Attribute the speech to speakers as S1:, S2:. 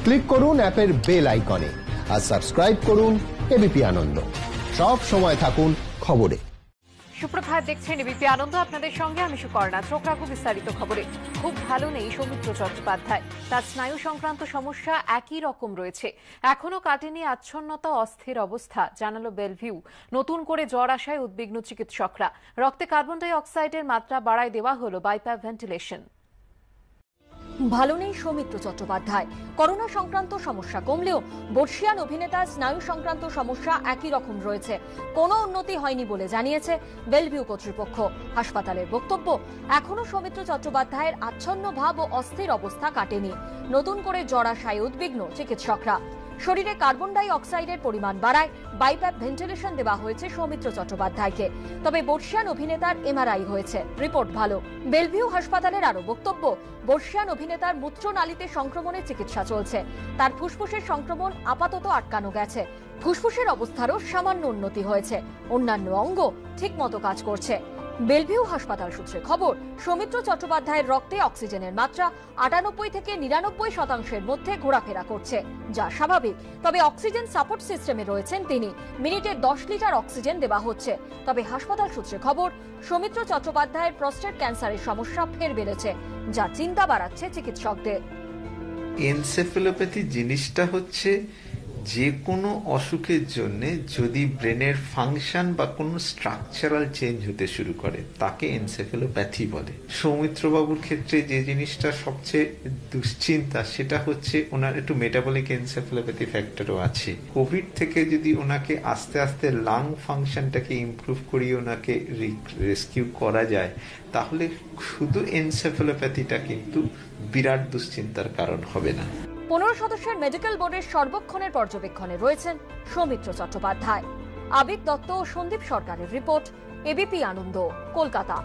S1: Click করুন অ্যাপের bell আইকনে আর সাবস্ক্রাইব করুন এবিপি আনন্দ। সব সময় থাকুন খবরে।
S2: সুপ্রভাত, দেখছেন এবিপি আনন্দ, আপনাদের সঙ্গে আমি সুকর্ণা। চোখ রাখবো বিস্তারিত খবরে। খুব ভালো নেই সৌমিত্র চট্টোপাধ্যায়। তার স্নায়ু সংক্রান্ত সমস্যা একই রকম রয়েছে, এখনো কাটেনি আচ্ছন্নতা, অস্থির অবস্থা, জানালো বেলভিউ। নতুন করে জ্বর আসায় উদ্বিগ্ন চিকিৎসকরা। রক্তে কার্বন ডাই অক্সাইডের মাত্রা বাড়ায় দেওয়া হলো বাইপ্যাপ ভেন্টিলেশন। ভালো নেই সৌমিত্র চট্টোপাধ্যায়। করোনা সংক্রান্ত সমস্যা কমলেও বর্ষিয়ান অভিনেতার স্নায়ু সংক্রান্ত সমস্যা একই রকম রয়েছে। কোনো উন্নতি হয়নি বলে জানিয়েছে বেলভিউ কর্তৃপক্ষ। হাসপাতালের বক্তব্য, এখনো সৌমিত্র চট্টোপাধ্যায়ের আচ্ছন্ন ভাব ও অস্থির অবস্থা কাটেনি। নতুন করে জ্বর আসায় উদ্বিগ্ন চিকিৎসকরা। শরীরে কার্বন ডাই অক্সাইডের পরিমাণ বাড়ায় বাইপ্যাপ ভেন্টিলেশন দেওয়া হয়েছে সৌমিত্র চট্টোপাধ্যায়কে। তবে বর্ষিয়ান অভিনেতার এমআরআই হয়েছে, রিপোর্ট ভালো। বেলভিউ হাসপাতালের আরো বক্তব্য, বর্ষিয়ান অভিনেতার মূত্রনালীতে সংক্রমণের চিকিৎসা চলছে। তার ফুসফুসের সংক্রমণ আপাতত আটকানো গেছে। ফুসফুসের অবস্থারও সামান্য উন্নতি হয়েছে। অন্যান্য অঙ্গ ঠিকমতো কাজ করছে। বেলভিউ হাসপাতাল সূত্রে খবর, সৌমিত্র চট্টোপাধ্যায়ের রক্তে অক্সিজেনের মাত্রা 98 থেকে 99% মধ্যে ঘোরাফেরা করছে, যা স্বাভাবিক। তবে অক্সিজেন সাপোর্ট সিস্টেমে রয়েছেন তিনি। মিনিটে 10 লিটার অক্সিজেন দেওয়া হচ্ছে। তবে হাসপাতাল সূত্রে খবর, সৌমিত্র চট্টোপাধ্যায়ের প্রস্টেট ক্যান্সারের সমস্যা ফের বেড়েছে, যা চিন্তা বাড়াচ্ছে চিকিৎসকদের।
S3: এনসেফেলোপ্যাথি জিনিসটা হচ্ছে যে কোনো অসুখের জন্য যদি ব্রেনের ফাংশন বা কোনো স্ট্রাকচারাল চেঞ্জ হতে শুরু করে তাকে এনসেফেলোপ্যাথি বলে। সৌমিত্রবাবুর ক্ষেত্রে যে জিনিসটা সবচেয়ে দুশ্চিন্তা সেটা হচ্ছে ওনার একটু মেটাবলিক এনসেফেলোপ্যাথি ফ্যাক্টরও আছে। কোভিড থেকে যদি ওনাকে আস্তে আস্তে লাং ফাংশনটাকে ইমপ্রুভ করিয়ে ওনাকে রেস্কিউ করা যায় তাহলে শুধু এনসেফেলোপ্যাথিটা কিন্তু বিরাট দুশ্চিন্তার কারণ হবে না।
S2: 15 সদস্যের মেডিকেল বোর্ডের সর্বক্ষণের পর্যবেক্ষণে রয়েছেন সৌমিত্র চট্টোপাধ্যায়। আবিদ দত্ত ও সন্দীপ সরকারের রিপোর্ট, এবিপি আনন্দ, কলকাতা।